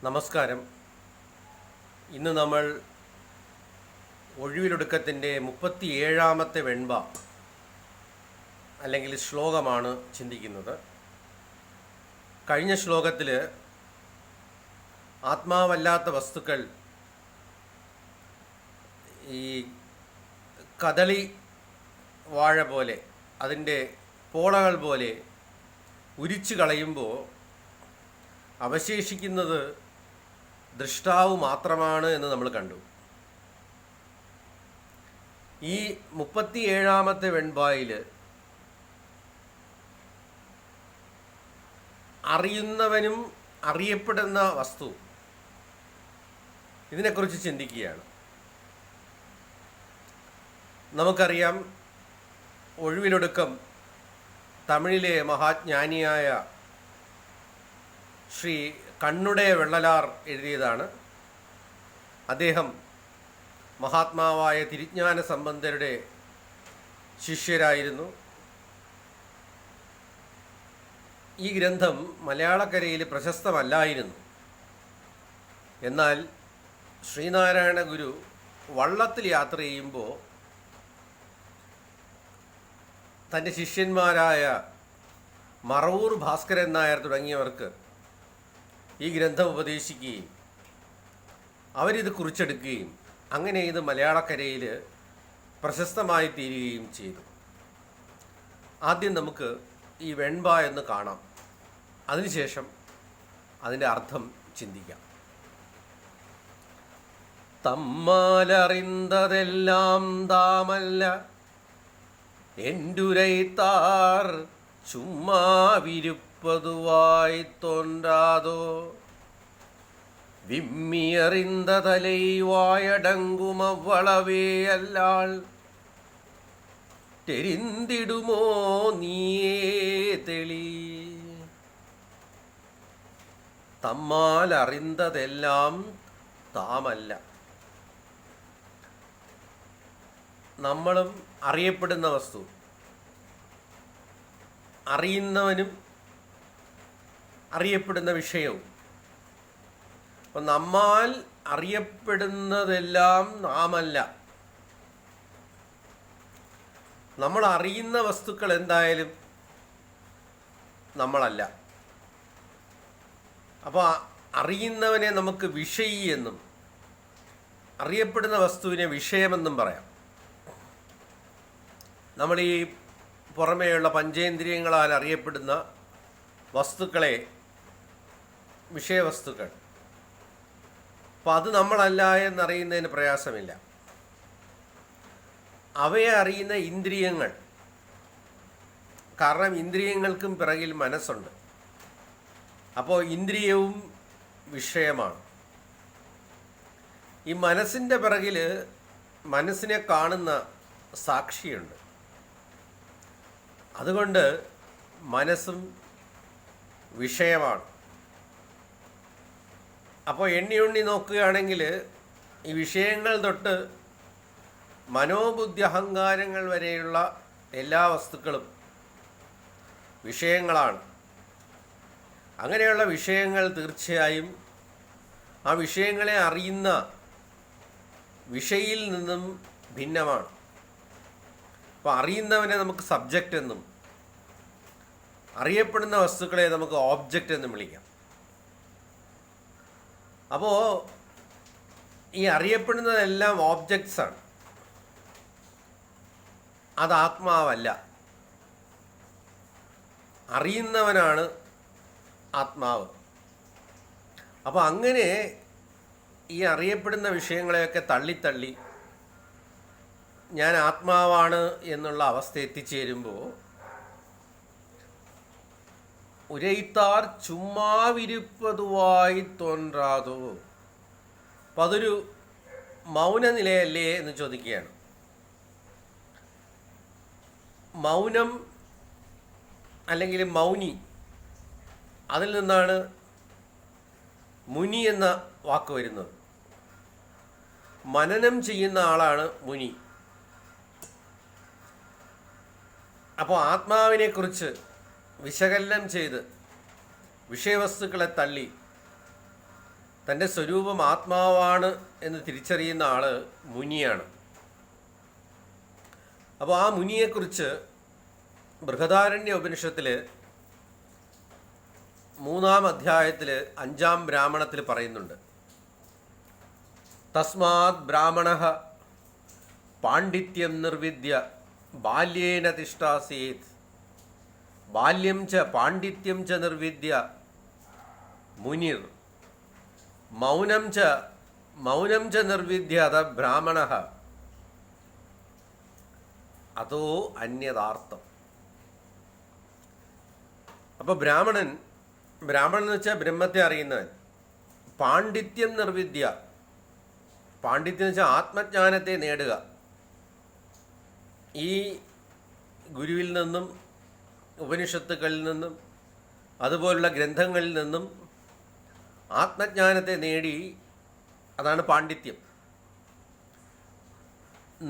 നമസ്കാരം. ഇന്ന് നമ്മൾ ഒഴിവിലൊടുക്കത്തിൻ്റെ 37ാമത്തെ വെൺപ അല്ലെങ്കിൽ ശ്ലോകമാണ് ചിന്തിക്കുന്നത്. കഴിഞ്ഞ ശ്ലോകത്തിൽ ആത്മാവല്ലാത്ത വസ്തുക്കൾ ഈ കദളി വാഴ പോലെ, അതിൻ്റെ പോളകൾ പോലെ ഉരിച്ചു കളയുമ്പോൾ അവശേഷിക്കുന്നത് ദൃഷ്ടാവ് മാത്രമാണ് എന്ന് നമ്മൾ കണ്ടു. ഈ 37ാമത്തെ വെൺപായിൽ അറിയുന്നവനും അറിയപ്പെടുന്ന വസ്തു, ഇതിനെക്കുറിച്ച് ചിന്തിക്കുകയാണ്. നമുക്കറിയാം, ഒഴിവിലൊടുക്കം തമിഴിലെ മഹാജ്ഞാനിയായ ശ്രീ കണ്ണുടെ വെള്ളലാർ എഴുതിയതാണ്. അദ്ദേഹം മഹാത്മാവായ തിരുജ്ഞാന സംബന്ധരുടെ ശിഷ്യരായിരുന്നു. ഈ ഗ്രന്ഥം മലയാളക്കരയിൽ പ്രശസ്തമല്ലായിരുന്നു. എന്നാൽ ശ്രീനാരായണ ഗുരു വള്ളത്തിൽ യാത്ര ചെയ്യുമ്പോൾ തൻ്റെ ശിഷ്യന്മാരായ മറവൂർ ഭാസ്കരൻ നായർ തുടങ്ങിയവർക്ക് ഈ ഗ്രന്ഥം ഉപദേശിക്കുകയും അവരിത് കുറിച്ചെടുക്കുകയും അങ്ങനെ ഇത് മലയാളക്കരയിൽ പ്രശസ്തമായി തീരുകയും ചെയ്തു. ആദ്യം നമുക്ക് ഈ വെൺപ എന്ന് കാണാം, അതിനുശേഷം അതിൻ്റെ അർത്ഥം ചിന്തിക്കാം. തമ്മാലറിന്തതെല്ലാം താമല്ല, എൻഡുരൈത്താർ ചുമ്മാ വിരുപ്പതുവായി തോன்றாதோ, விம்மியறிந்த தலை வாயடங்கும் அவ்வளவே அல்லாள், தெரிந்திடுமோ நீயே தெளி. തമ്മാൽ അറിന്തതെല്ലാം താമല്ല. നമ്മളും അറിയപ്പെടുന്ന വസ്തു, അറിയുന്നവനും അറിയപ്പെടുന്ന വിഷയവും. അപ്പം നമ്മാൽ അറിയപ്പെടുന്നതെല്ലാം നാമല്ല. നമ്മൾ അറിയുന്ന വസ്തുക്കൾ എന്തായാലും നമ്മളല്ല. അപ്പോൾ അറിയുന്നവനെ നമുക്ക് വിഷയി എന്നും അറിയപ്പെടുന്ന വസ്തുവിനെ വിഷയമെന്നും പറയാം. നമ്മൾ ഈ പുറമേയുള്ള പഞ്ചേന്ദ്രിയങ്ങളാൽ അറിയപ്പെടുന്ന വസ്തുക്കളെ വിഷയവസ്തുക്കൾ, അപ്പം അത് നമ്മളല്ല എന്നറിയുന്നതിന് പ്രയാസമില്ല. അവയെ അറിയുന്ന ഇന്ദ്രിയങ്ങൾ, കാരണം ഇന്ദ്രിയങ്ങൾക്കും പിറകിൽ മനസ്സുണ്ട്. അപ്പോൾ ഇന്ദ്രിയവും വിഷയമാണ്. ഈ മനസ്സിൻ്റെ പിറകിൽ മനസ്സിനെ കാണുന്ന സാക്ഷിയുണ്ട്. അതുകൊണ്ട് മനസ്സും വിഷയമാണ്. അപ്പോൾ എണ്ണി നോക്കുകയാണെങ്കിൽ ഈ വിഷയങ്ങൾ തൊട്ട് മനോബുദ്ധി അഹങ്കാരങ്ങൾ വരെയുള്ള എല്ലാ വസ്തുക്കളും വിഷയങ്ങളാണ്. അങ്ങനെയുള്ള വിഷയങ്ങൾ തീർച്ചയായും ആ വിഷയങ്ങളെ അറിയുന്ന വിഷയിൽ നിന്നും ഭിന്നമാണ്. അപ്പോൾ അറിയുന്നവനെ നമുക്ക് സബ്ജക്റ്റ് എന്നും അറിയപ്പെടുന്ന വസ്തുക്കളെ നമുക്ക് ഓബ്ജക്റ്റ് എന്നും വിളിക്കാം. അപ്പോൾ ഈ അറിയപ്പെടുന്നതെല്ലാം ഓബ്ജക്ട്സാണ്, അത് ആത്മാവല്ല. അറിയുന്നവനാണ് ആത്മാവ്. അപ്പോൾ അങ്ങനെ ഈ അറിയപ്പെടുന്ന വിഷയങ്ങളെയൊക്കെ തള്ളി ഞാൻ ആത്മാവാണ് എന്നുള്ള അവസ്ഥ എത്തിച്ചേരുമ്പോൾ ഉരൈത്താർ ചുമ്മാവിരുപ്പതുവായി തോன்றாதோ, അപ്പം അതൊരു മൗനനിലയല്ലേ എന്ന് ചോദിക്കുകയാണ്. മൗനം അല്ലെങ്കിൽ മൗനി, അതിൽ നിന്നാണ് മുനി എന്ന വാക്ക് വരുന്നത്. മനനം ചെയ്യുന്ന ആളാണ് മുനി. അപ്പോൾ ആത്മാവിനെക്കുറിച്ച് വിശകലനം ചെയ്ത് വിഷയവസ്തുക്കളെ തള്ളി തൻ്റെ സ്വരൂപം ആത്മാവാണ് എന്ന് തിരിച്ചറിയുന്ന ആള് മുനിയാണ്. അപ്പോൾ ആ മുനിയെക്കുറിച്ച് ബൃഹദാരണ്യ ഉപനിഷത്തിൽ 3-ാം അധ്യായത്തിൽ 5-ാം ബ്രാഹ്മണത്തിൽ പറയുന്നുണ്ട്. തസ്മാത് ബ്രാഹ്മണഃ പാണ്ഡിത്യം നിർവിദ്യ ബാല്യേന തിഷ്ഠാസീത് ബാല്യം ച പാണ്ഡിത്യം ച നിർവിദ്യ മുനിർ മൗനം ച നിർവിദ്യ അത ബ്രാഹ്മണഃ അതോ അന്യഥാർത്ഥം. അപ്പോൾ ബ്രാഹ്മണൻ എന്ന് വെച്ചാൽ ബ്രഹ്മത്തെ അറിയുന്നവൻ. പാണ്ഡിത്യം നിർവിദ്യ, പാണ്ഡിത്യം എന്ന് വെച്ചാൽ ആത്മജ്ഞാനത്തെ നേടുക. ഈ ഗുരുവിൽ നിന്നും ഉപനിഷത്തുക്കളിൽ നിന്നും അതുപോലുള്ള ഗ്രന്ഥങ്ങളിൽ നിന്നും ആത്മജ്ഞാനത്തെ നേടി, അതാണ് പാണ്ഡിത്യം.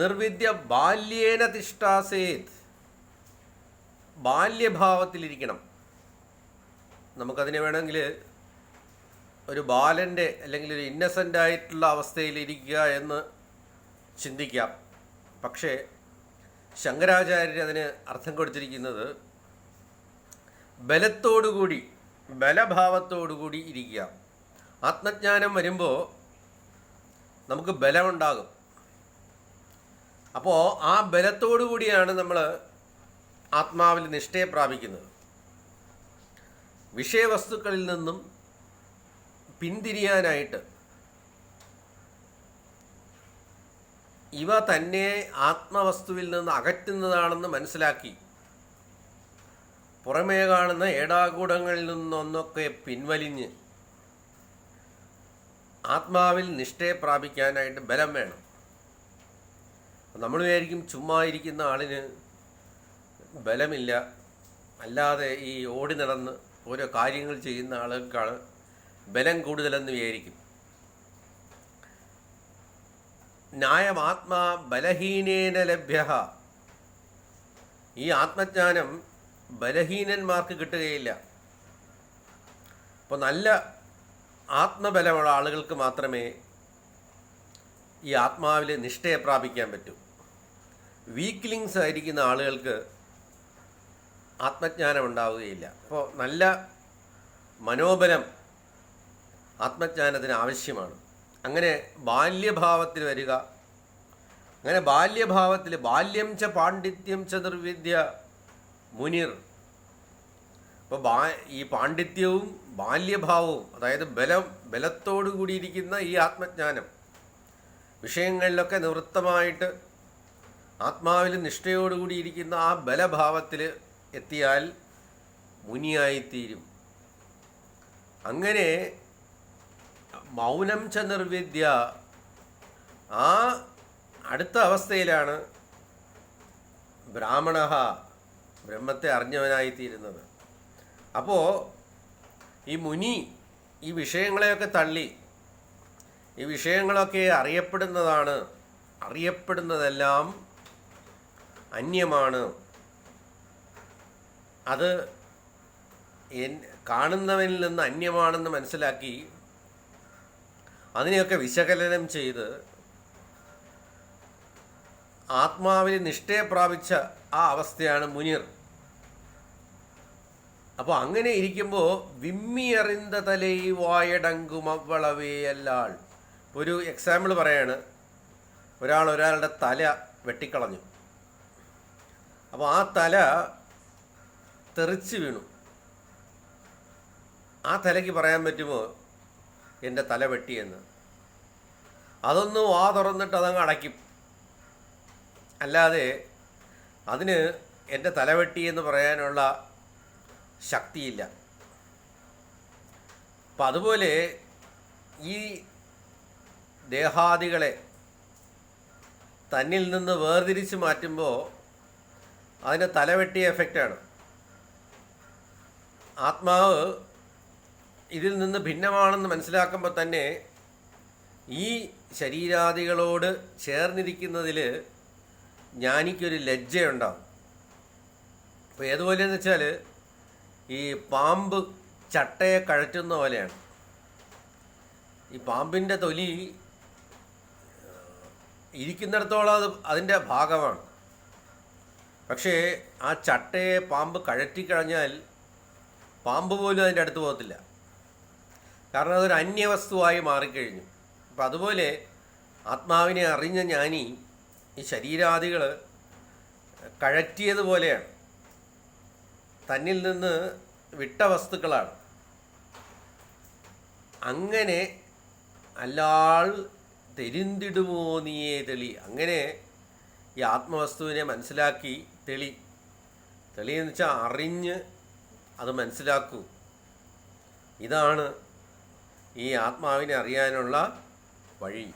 നിർവിദ്യ ബാല്യേന തിഷ്ഠാസേത്, ബാല്യഭാവത്തിലിരിക്കണം. നമുക്കതിനെ വേണമെങ്കിൽ ഒരു ബാലൻ്റെ അല്ലെങ്കിൽ ഒരു ഇന്നസെൻ്റ് ആയിട്ടുള്ള അവസ്ഥയിലിരിക്കുക എന്ന് ചിന്തിക്കാം. പക്ഷേ ശങ്കരാചാര്യർ അതിന് അർത്ഥം കൊടുത്തിരിക്കുന്നത് ബലത്തോടുകൂടി, ബലഭാവത്തോടുകൂടി ഇരിക്കുക. ആത്മജ്ഞാനം വരുമ്പോൾ നമുക്ക് ബലമുണ്ടാകും. അപ്പോൾ ആ ബലത്തോടു കൂടിയാണ് നമ്മൾ ആത്മാവിൽ നിഷ്ഠയെ പ്രാപിക്കുന്നത്. വിഷയവസ്തുക്കളിൽ നിന്നും പിന്തിരിയാനായിട്ട് ഇവ തന്നെ ആത്മവസ്തുവിൽ നിന്ന് അകറ്റുന്നതാണെന്ന് മനസ്സിലാക്കി പുറമേ കാണുന്ന ഏടാകൂടങ്ങളിൽ നിന്നൊന്നൊക്കെ പിൻവലിഞ്ഞ് ആത്മാവിൽ നിഷ്ഠയെ പ്രാപിക്കാനായിട്ട് ബലം വേണം. നമ്മൾ വിചാരിക്കും ചുമ്മാ ഇരിക്കുന്ന ആളിന് ബലമില്ല, അല്ലാതെ ഈ ഓടി നടന്ന് ഓരോ കാര്യങ്ങൾ ചെയ്യുന്ന ആളുകൾക്കാണ് ബലം കൂടുതലെന്ന് വിചാരിക്കും. ന്യായമാത്മാ ബലഹീനേന ലഭ്യ, ഈ ആത്മജ്ഞാനം ബലഹീനന്മാർക്ക് കിട്ടുകയില്ല. അപ്പോൾ നല്ല ആത്മബലമുള്ള ആളുകൾക്ക് മാത്രമേ ഈ ആത്മാവിൽ നിഷ്ഠയെ പ്രാപിക്കാൻ പറ്റൂ. വീക്ക്ലിങ്സ് ആയിരിക്കുന്ന ആളുകൾക്ക് ആത്മജ്ഞാനം ഉണ്ടാവുകയില്ല. അപ്പോൾ നല്ല മനോബലം ആത്മജ്ഞാനത്തിന് ആവശ്യമാണ്. അങ്ങനെ ബാല്യഭാവത്തിൽ വരിക. അങ്ങനെ ബാല്യഭാവത്തിൽ ബാല്യം ച പാണ്ഡിത്യം ച നിർവിദ്യ മുനിർ. അപ്പോൾ ഈ പാണ്ഡിത്യവും ബാല്യഭാവവും, അതായത് ബലത്തോടു കൂടിയിരിക്കുന്ന ഈ ആത്മജ്ഞാനം, വിഷയങ്ങളിലൊക്കെ നിവൃത്തമായിട്ട് ആത്മാവിൽ നിഷ്ഠയോടുകൂടിയിരിക്കുന്ന ആ ബലഭാവത്തിൽ എത്തിയാൽ മുനിയായിത്തീരും. അങ്ങനെ മൗനം ച നിർവിദ്യ, ആ അടുത്ത അവസ്ഥയിലാണ് ബ്രാഹ്മണ ബ്രഹ്മത്തെ അറിഞ്ഞവനായിത്തീരുന്നത്. അപ്പോൾ ഈ മുനി ഈ വിഷയങ്ങളെയൊക്കെ തള്ളി, ഈ വിഷയങ്ങളൊക്കെ അറിയപ്പെടുന്നതെല്ലാം അന്യമാണ്, അത് കാണുന്നവനിൽ നിന്ന് അന്യമാണെന്ന് മനസ്സിലാക്കി അതിനെയൊക്കെ വിശകലനം ചെയ്ത് ആത്മാവിൽ നിഷ്ഠയെ പ്രാപിച്ച ആ അവസ്ഥയാണ് മുനിർ. അപ്പോൾ അങ്ങനെ ഇരിക്കുമ്പോൾ വിമ്മിയറിந்த തലൈ വായടങ്കും അവളവേയല്ലാൾ. ഒരു എക്സാമ്പിൾ പറയാണ്, ഒരാളുടെ തല വെട്ടിക്കളഞ്ഞു. അപ്പോൾ ആ തല തെറിച്ച് വീണു. ആ തലയ്ക്ക് പറയാൻ പറ്റുമോ എൻ്റെ തല വെട്ടിയെന്ന്? അതൊന്ന് വാ തുറന്നിട്ട് അതങ്ങ് അടയ്ക്കും. അല്ലാതെ അതിന് എൻ്റെ തല വെട്ടിയെന്ന് പറയാനുള്ള ശക്തിയില്ല. അപ്പം അതുപോലെ ഈ ദേഹാദികളെ തന്നിൽ നിന്ന് വേർതിരിച്ച് മാറ്റുമ്പോൾ അതിന് തലവെട്ടിയ എഫക്റ്റാണ്. ആത്മാവ് ഇതിൽ നിന്ന് ഭിന്നമാണെന്ന് മനസ്സിലാക്കുമ്പോൾ തന്നെ ഈ ശരീരാദികളോട് ചേർന്നിരിക്കുന്നതിൽ ജ്ഞാനിക്കൊരു ലജ്ജയുണ്ടാവും. അപ്പോൾ ഏതുപോലെയെന്ന് വെച്ചാൽ ഈ പാമ്പ് ചട്ടയെ കഴറ്റുന്ന പോലെയാണ്. ഈ പാമ്പിൻ്റെ തൊലി ഇരിക്കുന്നിടത്തോളം അത് അതിൻ്റെ ഭാഗമാണ്. പക്ഷേ ആ ചട്ടയെ പാമ്പ് കഴറ്റിക്കഴിഞ്ഞാൽ പാമ്പ് പോലും അതിൻ്റെ അടുത്ത് പോകത്തില്ല. കാരണം അതൊരു അന്യവസ്തുവായി മാറിക്കഴിഞ്ഞു. അപ്പം അതുപോലെ ആത്മാവിനെ അറിഞ്ഞ ജ്ഞാനി ഈ ശരീരാദികൾ കഴറ്റിയതുപോലെയാണ്, തന്നിൽ നിന്ന് വിട്ട വസ്തുക്കളാണ്. അങ്ങനെ അല്ലാൾ തെരിന്തിടുമോ നീയേ തെളി. അങ്ങനെ ഈ ആത്മവസ്തുവിനെ മനസ്സിലാക്കി തെളിയെന്ന് വെച്ചാൽ അറിഞ്ഞ് അത് മനസ്സിലാക്കൂ. ഇതാണ് ഈ ആത്മാവിനെ അറിയാനുള്ള വഴി.